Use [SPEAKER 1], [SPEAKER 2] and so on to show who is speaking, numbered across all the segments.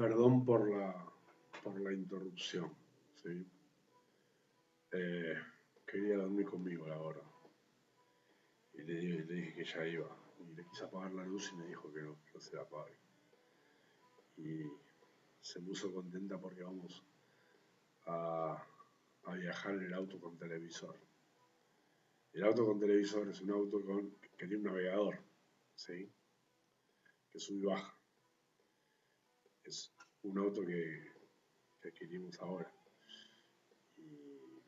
[SPEAKER 1] Perdón por la interrupción, ¿sí? Eh, Quería dormir conmigo la hora. Y le dije que ya iba. Y le quise apagar la luz y me dijo que no se la apague. Y se puso contenta porque vamos a, a viajar en el auto con televisor. El auto con televisor es un auto que tiene un navegador, ¿sí? Que sube y baja. Es un auto que adquirimos ahora. Y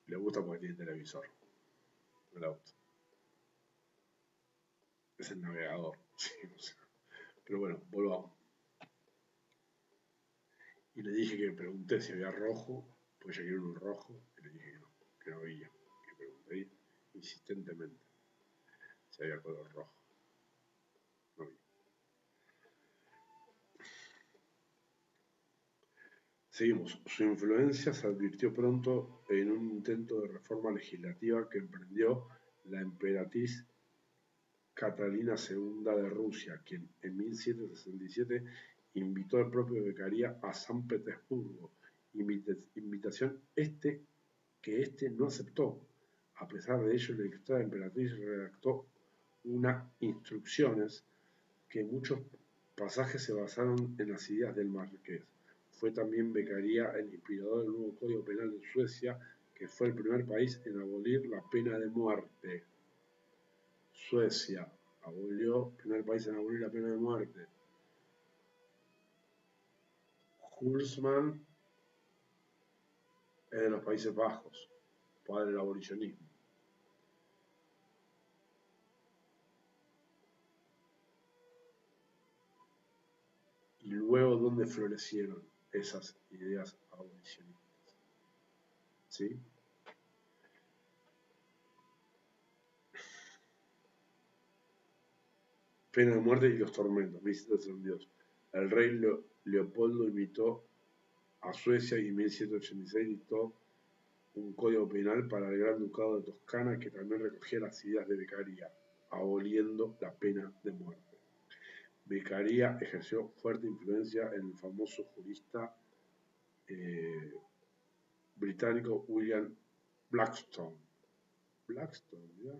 [SPEAKER 1] le gusta porque tiene televisor, el auto. Es el navegador, sí, o sea. Pero bueno, volvamos. Y le dije que pregunté si había rojo, porque ella quería un rojo, y le dije que no había. Que pregunté insistentemente si había color rojo. No había. Seguimos. Su influencia se advirtió pronto en un intento de reforma legislativa que emprendió la emperatriz Catalina II de Rusia, quien en 1767 invitó al propio Beccaria a San Petersburgo, invitación que éste no aceptó. A pesar de ello, la ilustrada emperatriz redactó unas instrucciones que en muchos pasajes se basaron en las ideas del marqués. Fue también Beccaria el inspirador del nuevo Código Penal de Suecia, que fue el primer país en abolir la pena de muerte. Suecia abolió, primer país en abolir la pena de muerte. Hulsmann es de los Países Bajos, padre del abolicionismo. Y luego, ¿dónde florecieron esas ideas abolicionistas? ¿Sí? Pena de muerte y los tormentos, visitas a un dios. El rey Leopoldo invitó a Suecia y en 1786 dictó un código penal para el Gran Ducado de Toscana que también recogía las ideas de Beccaria, aboliendo la pena de muerte. Beccaria ejerció fuerte influencia en el famoso jurista eh, británico William Blackstone. Blackstone, ¿ya?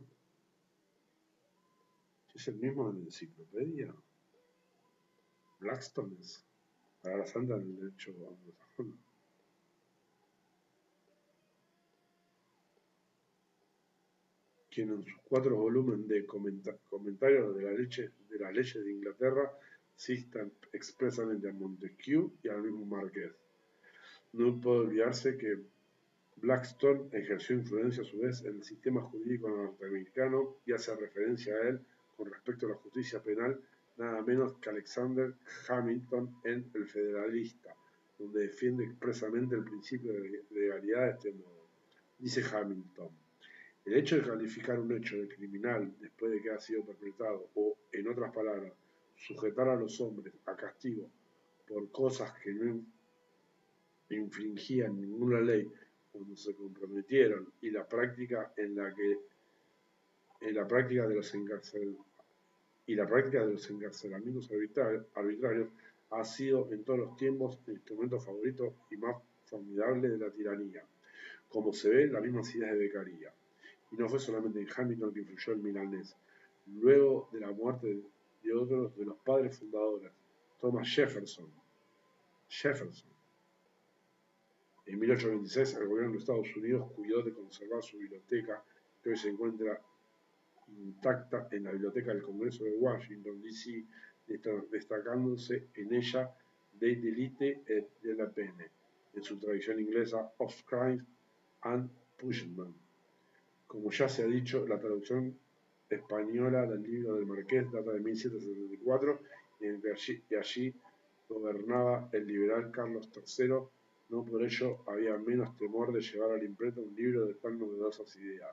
[SPEAKER 1] ¿Es el mismo de la enciclopedia? Blackstone es para la santa del derecho anglosajón. Quien en sus 4 volúmenes de comentarios de las leyes de Inglaterra citan expresamente a Montesquieu y al mismo Marqués. No puede olvidarse que Blackstone ejerció influencia a su vez en el sistema jurídico norteamericano y hace referencia a él con respecto a la justicia penal nada menos que Alexander Hamilton en El Federalista, donde defiende expresamente el principio de legalidad de este modo. Dice Hamilton: el hecho de calificar un hecho de criminal después de que ha sido perpetrado o, en otras palabras, sujetar a los hombres a castigo por cosas que no infringían ninguna ley cuando se comprometieron y la práctica de los encarcelamientos arbitrarios ha sido en todos los tiempos el instrumento favorito y más formidable de la tiranía, como se ve en las mismas ideas de Beccaria. Y no fue solamente en Hamilton que influyó el milanés. Luego de la muerte de otros de los padres fundadores, Thomas Jefferson, en 1826 el gobierno de Estados Unidos cuidó de conservar su biblioteca, que hoy se encuentra intacta en la Biblioteca del Congreso de Washington, D.C., destacándose en ella de Delite et de la Pene, en su tradición inglesa of Crime and Punishment. Como ya se ha dicho, la traducción española del libro del Marqués data de 1774 y allí gobernaba el liberal Carlos III. No por ello había menos temor de llevar a la imprenta un libro de tan novedosas ideas.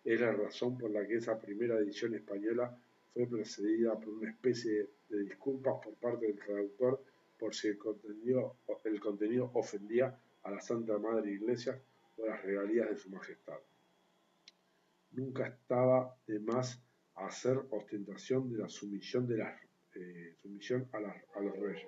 [SPEAKER 1] Es la razón por la que esa primera edición española fue precedida por una especie de disculpas por parte del traductor por si el contenido ofendía a la Santa Madre Iglesia o las regalías de su majestad. Nunca estaba de más hacer ostentación de la sumisión a los reyes.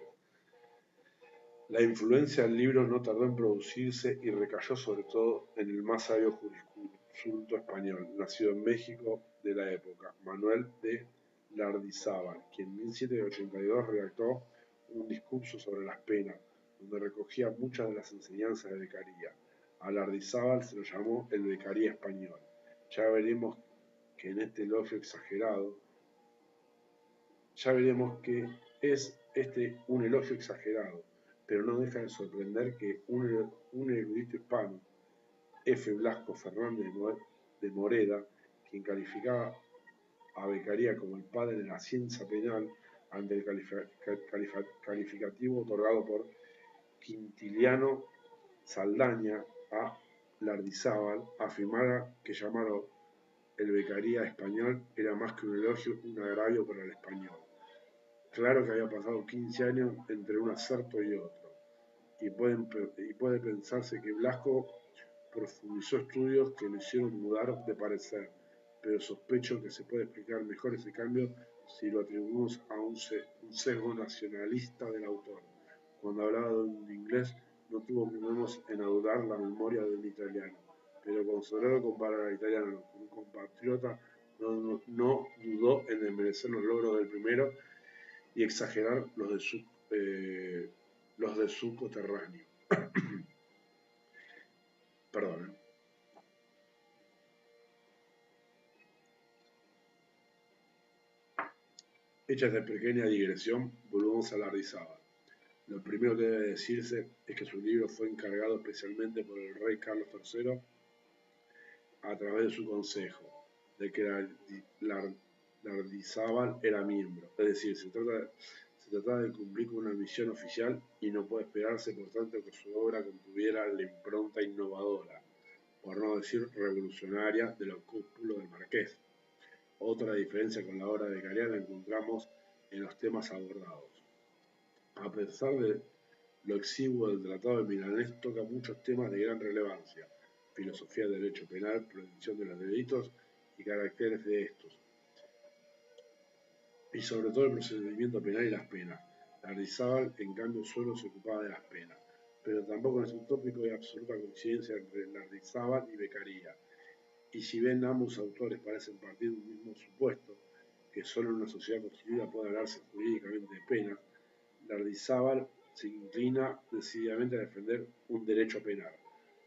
[SPEAKER 1] La influencia del libro no tardó en producirse y recayó sobre todo en el más sabio jurisconsulto español, nacido en México de la época, Manuel de Lardizábal, quien en 1782 redactó un discurso sobre las penas, donde recogía muchas de las enseñanzas de Beccaria. A Lardizábal se lo llamó el Beccaria español. Ya veremos que en este elogio exagerado, ya veremos que es un elogio exagerado, pero no deja de sorprender que un erudito hispano, F. Blasco Fernández de Moreda, quien calificaba a Beccaria como el padre de la ciencia penal ante el calificativo otorgado por Quintiliano Saldaña a Lardizábal, afirmara que llamarlo el Beccaria español era más que un elogio, un agravio para el español. Claro que había pasado 15 años entre un acerto y otro, y puede pensarse que Blasco profundizó estudios que lo hicieron mudar de parecer, pero sospecho que se puede explicar mejor ese cambio si lo atribuimos a un sesgo nacionalista del autor. Cuando hablaba de un inglés no tuvo problemas en adorar la memoria de un italiano, pero cuando Sobrero compara al italiano con un compatriota no dudó en desmerecer los logros del primero y exagerar los de su coterráneo. Perdón. Hecha esta pequeña digresión, volvemos a Lardizábal. Lo primero que debe decirse es que su libro fue encargado especialmente por el rey Carlos III a través de su consejo, de que Lardizábal era miembro. Es decir, se trata de cumplir con una misión oficial y no puede esperarse, por tanto, que su obra contuviera la impronta innovadora, por no decir revolucionaria, del opúsculo del Marqués. Otra diferencia con la obra de Beccaria la encontramos en los temas abordados. A pesar de lo exiguo del Tratado de Milanés, toca muchos temas de gran relevancia: filosofía del derecho penal, prevención de los delitos y caracteres de estos, y sobre todo el procedimiento penal y las penas. Lardizábal, en cambio, solo se ocupaba de las penas, pero tampoco es un tópico de absoluta coincidencia entre Lardizábal y Beccaria. Y si bien ambos autores parecen partir de un mismo supuesto, que solo en una sociedad constituida puede hablarse jurídicamente de penas, Lardizábal se inclina decididamente a defender un derecho penal,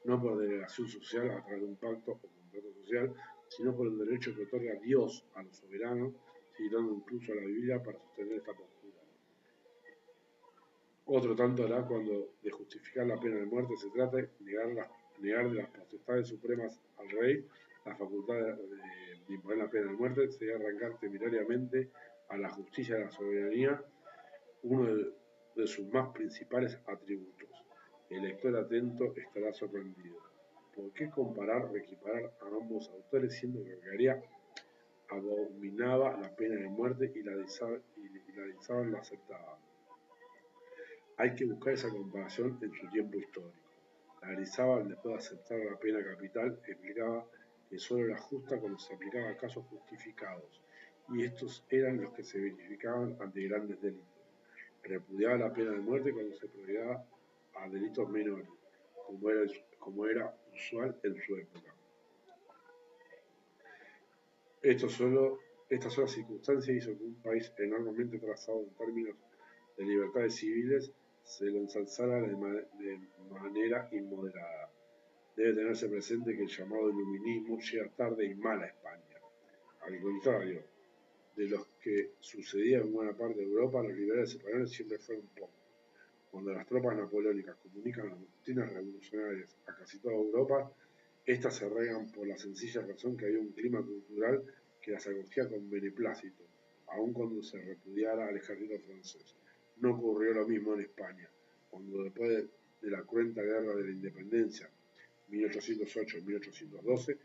[SPEAKER 1] no por delegación social a través de un pacto o contrato social, sino por el derecho que otorga Dios a los soberanos, citando incluso a la Biblia para sostener esta postura. Otro tanto hará cuando de justificar la pena de muerte se trate, negar de las potestades supremas al rey la facultad de imponer la pena de muerte, sería arrancar temerariamente a la justicia y a la soberanía uno de sus más principales atributos. El lector atento estará sorprendido. ¿Por qué comparar o equiparar a ambos autores, siendo que Beccaria abominaba la pena de muerte y Lardizábal la aceptaba? Hay que buscar esa comparación en su tiempo histórico. Lardizábal, después de aceptar la pena capital, explicaba que solo era justa cuando se aplicaba a casos justificados, y estos eran los que se verificaban ante grandes delitos. Repudiaba la pena de muerte cuando se procedía a delitos menores, como era usual en su época. Esta sola circunstancia hizo que un país enormemente trazado en términos de libertades civiles se lo ensalzara de manera inmoderada. Debe tenerse presente que el llamado iluminismo llega tarde y mal a España. Al contrario de los que sucedía en buena parte de Europa, los liberales españoles siempre fueron pocos. Cuando las tropas napoleónicas comunican las doctrinas revolucionarias a casi toda Europa, estas se regan por la sencilla razón que había un clima cultural que las acogía con beneplácito, aun cuando se repudiara al ejército francés. No ocurrió lo mismo en España, cuando después de la cruenta guerra de la independencia, 1808-1812,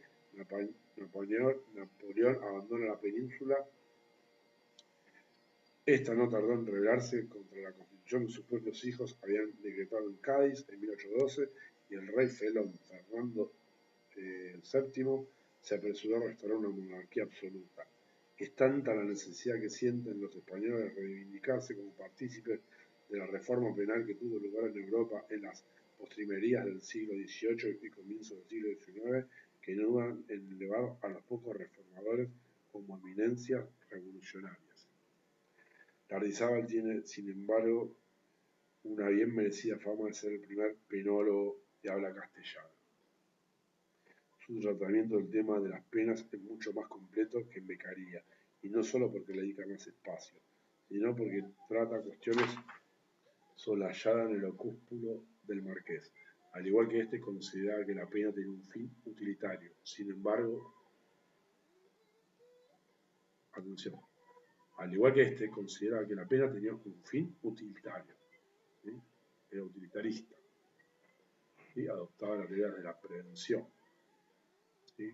[SPEAKER 1] Napoleón abandona la península. Esta no tardó en rebelarse contra la constitución que sus propios hijos habían decretado en Cádiz en 1812, y el rey felón Fernando VII se apresuró a restaurar una monarquía absoluta. Es tanta la necesidad que sienten los españoles de reivindicarse como partícipes de la reforma penal que tuvo lugar en Europa en las postrimerías del siglo XVIII y comienzo del siglo XIX, que no dudan en elevar a los pocos reformadores como eminencias revolucionarias. Lardizábal tiene, sin embargo, una bien merecida fama de ser el primer penólogo de habla castellana. Su tratamiento del tema de las penas es mucho más completo que en Beccaria, y no solo porque le dedica más espacio, sino porque trata cuestiones solayadas en el opúsculo del Marqués. Al igual que este, consideraba que la pena tenía un fin utilitario. Sin embargo, atención, al igual que este, consideraba que la pena tenía un fin utilitario. ¿Sí? Era utilitarista. ¿Sí? Adoptaba las teorías de la prevención. ¿Sí?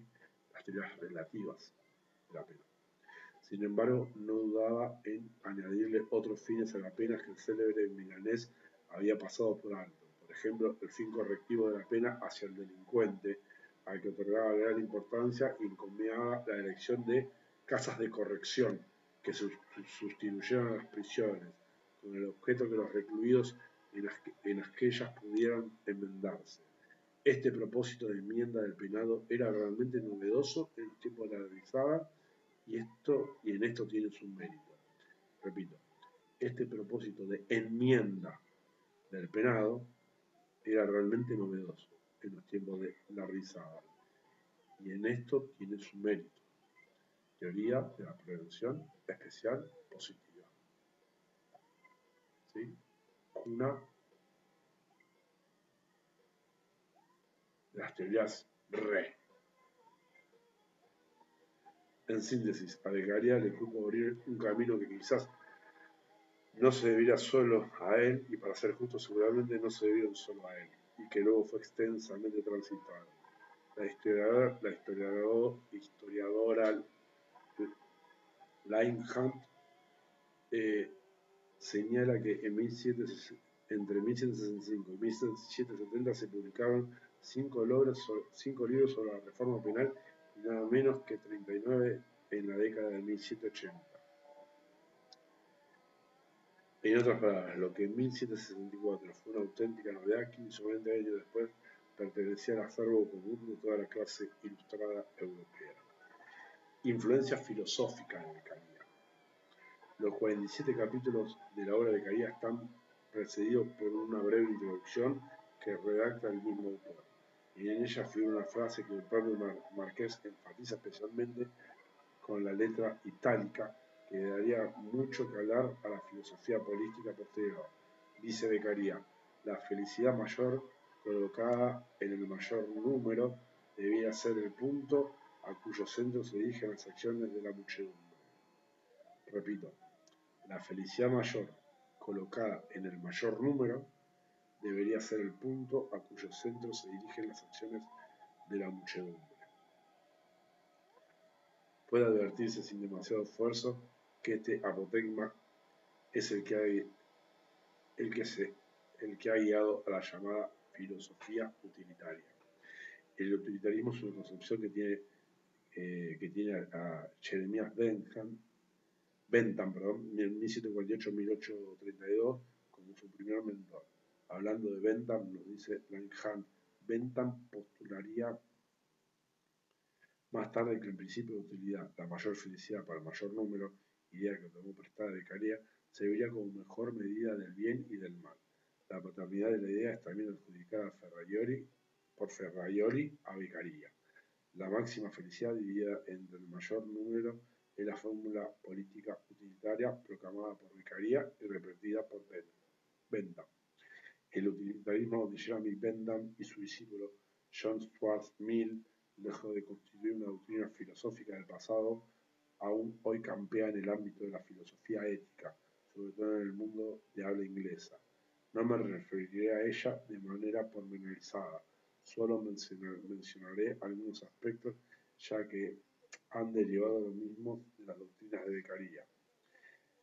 [SPEAKER 1] Las teorías relativas de la pena. Sin embargo, no dudaba en añadirle otros fines a la pena que el célebre milanés había pasado por alto. Por ejemplo, el fin correctivo de la pena hacia el delincuente, al que otorgaba gran importancia y encomiaba la elección de casas de corrección que sustituyeran a las prisiones, con el objeto que los recluidos en aquellas pudieran enmendarse. Este propósito de enmienda del penado era realmente novedoso en los tiempos de la Lardizábal y en esto tiene su mérito. Repito, este propósito de enmienda del penado era realmente novedoso en los tiempos de Lardizábal y en esto tiene su mérito. Teoría de la prevención especial positiva. ¿Sí? Una de las teorías re. En síntesis, a Beccaria le pudo abrir un camino que quizás no se debiera solo a él, y para ser justo seguramente no se debió solo a él, y que luego fue extensamente transitado. La historiadora Lynn Hunt señala que entre 1765 y 1770 se publicaron 5 libros sobre la reforma penal y nada menos que 39 en la década de 1780. En otras palabras, lo que en 1764 fue una auténtica novedad, 15 o 20 años después pertenecía al acervo común de toda la clase ilustrada europea. Influencia filosófica de Beccaria. Los 47 capítulos de la obra de Beccaria están precedidos por una breve introducción que redacta el mismo autor, y en ella figura una frase que el propio Marqués enfatiza especialmente con la letra itálica, que daría mucho que hablar a la filosofía política posterior. Dice Beccaria: la felicidad mayor, colocada en el mayor número, debía ser el punto a cuyo centro se dirigen las acciones de la muchedumbre. Repito, la felicidad mayor, colocada en el mayor número, debería ser el punto a cuyo centro se dirigen las acciones de la muchedumbre. Puede advertirse sin demasiado esfuerzo que este apotegma es el que ha guiado a la llamada filosofía utilitaria. El utilitarismo es una concepción que tiene a Jeremías Bentham, en 1748-1832 como su primer mentor. Hablando de Bentham, nos dice Langham: Bentham postularía más tarde que el principio de utilidad, la mayor felicidad para el mayor número, idea que tomó prestada de Beccaria, se vería como mejor medida del bien y del mal. La paternidad de la idea es también adjudicada por Ferraioli a Beccaria. La máxima felicidad dividida entre el mayor número es la fórmula política utilitaria proclamada por Beccaria y repetida por Bentham. El utilitarismo de Jeremy Bentham y su discípulo John Stuart Mill, lejos de constituir una doctrina filosófica del pasado, aún hoy campea en el ámbito de la filosofía ética, sobre todo en el mundo de habla inglesa. No me referiré a ella de manera pormenorizada, solo mencionaré algunos aspectos, ya que han derivado lo mismo de las doctrinas de Beccaria.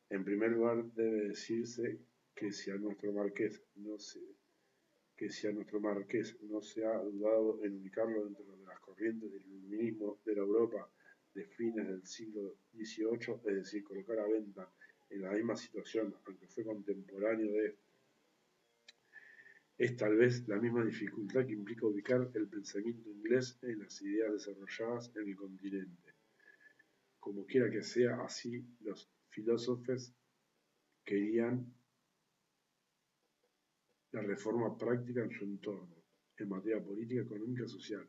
[SPEAKER 1] En primer lugar, debe decirse que si a nuestro Marqués no se ha dudado en ubicarlo dentro de las corrientes del iluminismo de la Europa de fines del siglo XVIII, es decir, colocar a Bentham en la misma situación, aunque fue contemporáneo de este. Es tal vez la misma dificultad que implica ubicar el pensamiento inglés en las ideas desarrolladas en el continente. Como quiera que sea, así los filósofos querían la reforma práctica en su entorno, en materia política, económica y social.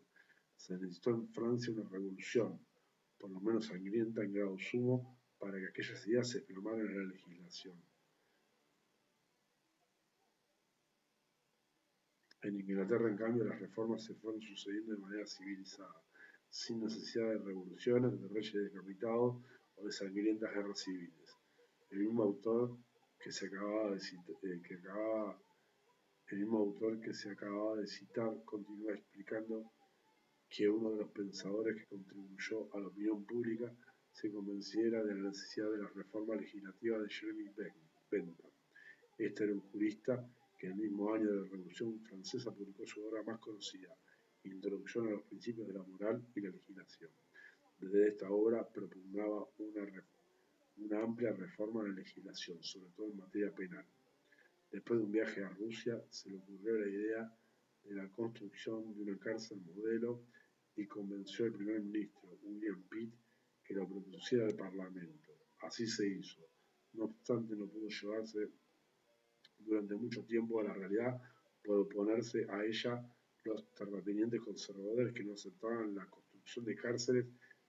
[SPEAKER 1] Se necesitó en Francia una revolución, por lo menos sangrienta en grado sumo, para que aquellas ideas se plasmaran en la legislación. En Inglaterra, en cambio, las reformas se fueron sucediendo de manera civilizada, sin necesidad de revoluciones, de reyes decapitados o de sangrientas guerras civiles. El mismo autor que se acababa de citar, el mismo autor que se acababa de citar continúa explicando que uno de los pensadores que contribuyó a la opinión pública se convenciera de la necesidad de la reforma legislativa de Jeremy Bentham. Este era un jurista que el mismo año de la Revolución Francesa publicó su obra más conocida, Introducción a los principios de la moral y la legislación. Desde esta obra propugnaba una amplia reforma de la legislación, sobre todo en materia penal. Después de un viaje a Rusia, se le ocurrió la idea de la construcción de una cárcel modelo y convenció al primer ministro, William Pitt, que lo propusiera al Parlamento. Así se hizo. No obstante, no pudo llevarse durante mucho tiempo a la realidad por oponerse a ella los terratenientes conservadores que no aceptaban la construcción de cárceles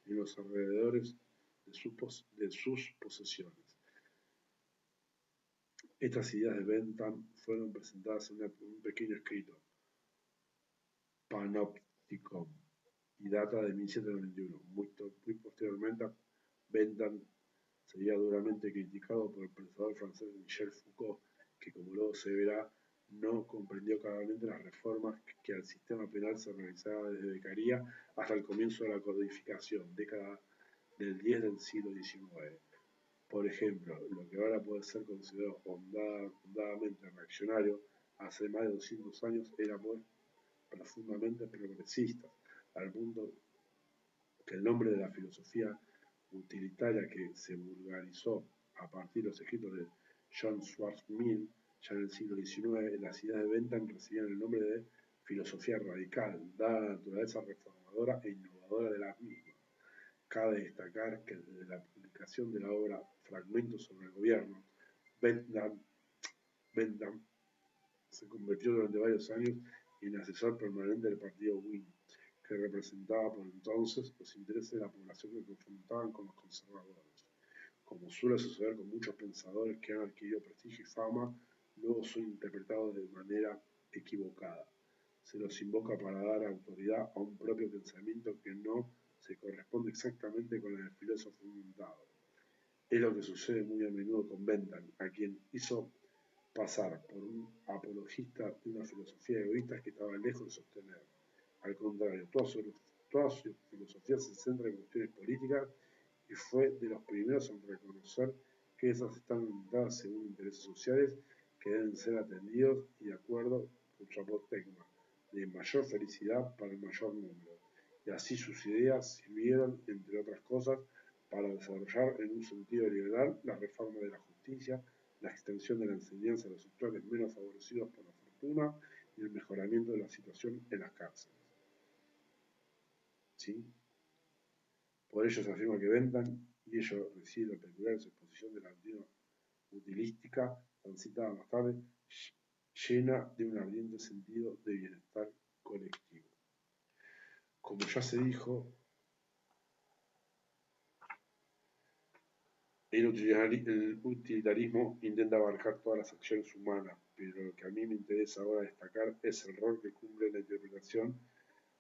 [SPEAKER 1] en los alrededores de sus posesiones. Estas ideas de Bentham fueron presentadas en un pequeño escrito, Panopticon, y data de 1791. Muy posteriormente, Bentham sería duramente criticado por el pensador francés Michel Foucault, que, como luego se verá, no comprendió claramente las reformas que al sistema penal se realizaba desde Beccaria hasta el comienzo de la codificación, década del 10 del siglo XIX. Por ejemplo, lo que ahora puede ser considerado hondamente reaccionario, hace más de 200 años era profundamente progresista, al punto que el nombre de la filosofía utilitaria que se vulgarizó a partir de los escritos de John Stuart Mill, ya en el siglo XIX, las ideas de Bentham recibían el nombre de filosofía radical, dada la naturaleza reformadora e innovadora de las mismas. Cabe destacar que desde la publicación de la obra Fragmentos sobre el gobierno, Bentham se convirtió durante varios años en asesor permanente del partido Whig, que representaba por entonces los intereses de la población que confrontaban con los conservadores. Como suele suceder con muchos pensadores que han adquirido prestigio y fama, luego son interpretados de manera equivocada. Se los invoca para dar autoridad a un propio pensamiento que no se corresponde exactamente con el filósofo inventado. Es lo que sucede muy a menudo con Bentham, a quien hizo pasar por un apologista de una filosofía egoísta que estaba lejos de sostener. Al contrario, toda su filosofía se centra en cuestiones políticas y fue de los primeros en reconocer que esas están orientadas según intereses sociales que deben ser atendidos y de acuerdo con su apotegma de mayor felicidad para el mayor número. Y así sus ideas sirvieron, entre otras cosas, para desarrollar en un sentido liberal la reforma de la justicia, la extensión de la enseñanza a los sectores menos favorecidos por la fortuna y el mejoramiento de la situación en las cárceles. ¿Sí? Por ello se afirma que Bentham, y ello reside lo peculiar de su exposición de la doctrina utilística, tan citada más tarde, llena de un ardiente sentido de bienestar colectivo. Como ya se dijo, el utilitarismo intenta abarcar todas las acciones humanas, pero lo que a mí me interesa ahora destacar es el rol que cumple la interpretación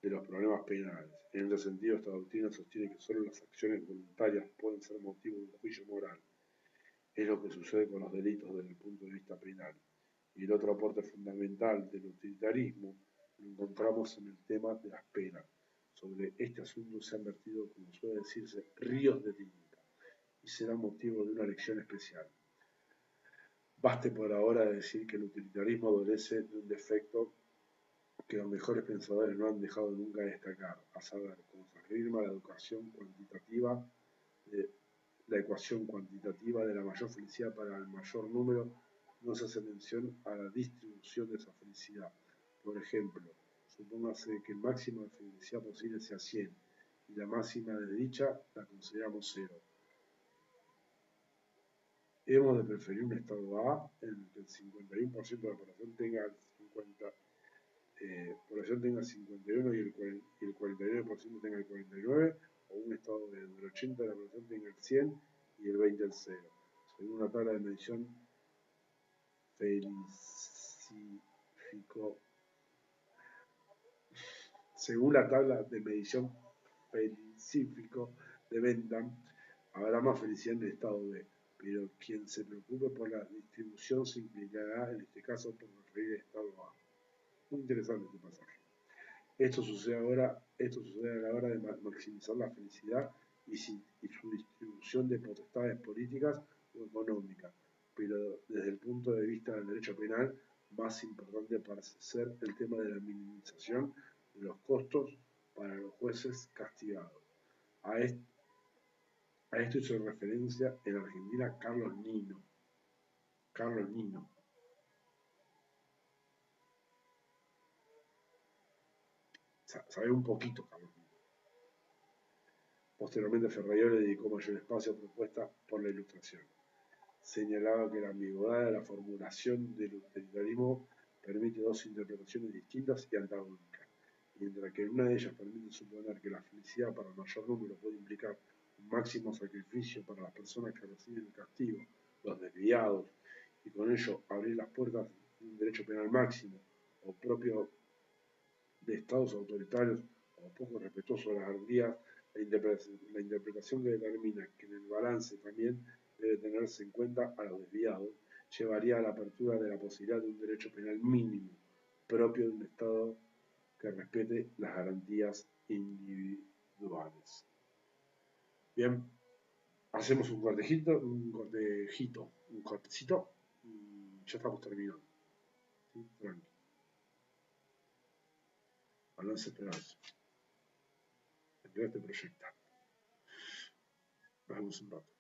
[SPEAKER 1] de los problemas penales. En ese sentido, esta doctrina sostiene que solo las acciones voluntarias pueden ser motivo de un juicio moral. Es lo que sucede con los delitos desde el punto de vista penal. Y el otro aporte fundamental del utilitarismo lo encontramos en el tema de las penas. Sobre este asunto se han vertido, como suele decirse, ríos de tinta, y será motivo de una lección especial. Baste por ahora decir que el utilitarismo adolece de un defecto que los mejores pensadores no han dejado nunca de destacar, a saber, cómo se afirma la educación cuantitativa la ecuación cuantitativa de la mayor felicidad para el mayor número, no se hace mención a la distribución de esa felicidad. Por ejemplo, supóngase que el máximo de felicidad posible sea 100 y la máxima de dicha la consideramos 0. Hemos de preferir un estado A en el que el 51% de la población tenga 51 y el 49% tenga el 49, o un estado B donde el 80% de la población tenga el 100 y el 20 el 0. Según una tabla de medición Felicífico de Bentham, habrá más felicidad en el estado B, pero quien se preocupe por la distribución se inclinará en este caso por preferir el estado A. Muy interesante este pasaje. Esto sucede a la hora de maximizar la felicidad y su distribución de potestades políticas o económicas, pero desde el punto de vista del derecho penal, más importante parece ser el tema de la minimización de los costos para los jueces castigados. A esto hizo referencia en Argentina Carlos Nino. Sabe un poquito, Carlos Nino. Posteriormente, Ferrayol le dedicó mayor espacio a propuestas por la Ilustración. Señalaba que la ambigüedad de la formulación del utilitarismo permite dos interpretaciones distintas y antagónicas, mientras que en una de ellas permite suponer que la felicidad para el mayor número puede implicar un máximo sacrificio para las personas que reciben el castigo, los desviados, y con ello abrir las puertas de un derecho penal máximo, o propio de estados autoritarios o poco respetuosos de las garantías, la interpretación que determina que en el balance también debe tenerse en cuenta a los desviados, llevaría a la apertura de la posibilidad de un derecho penal mínimo, propio de un Estado que respete las garantías individuales. Bien, hacemos un cortecito y ya estamos terminando. ¿Sí? Tranqui. Balance esperanza. Este proyecto. Nos vemos un rato.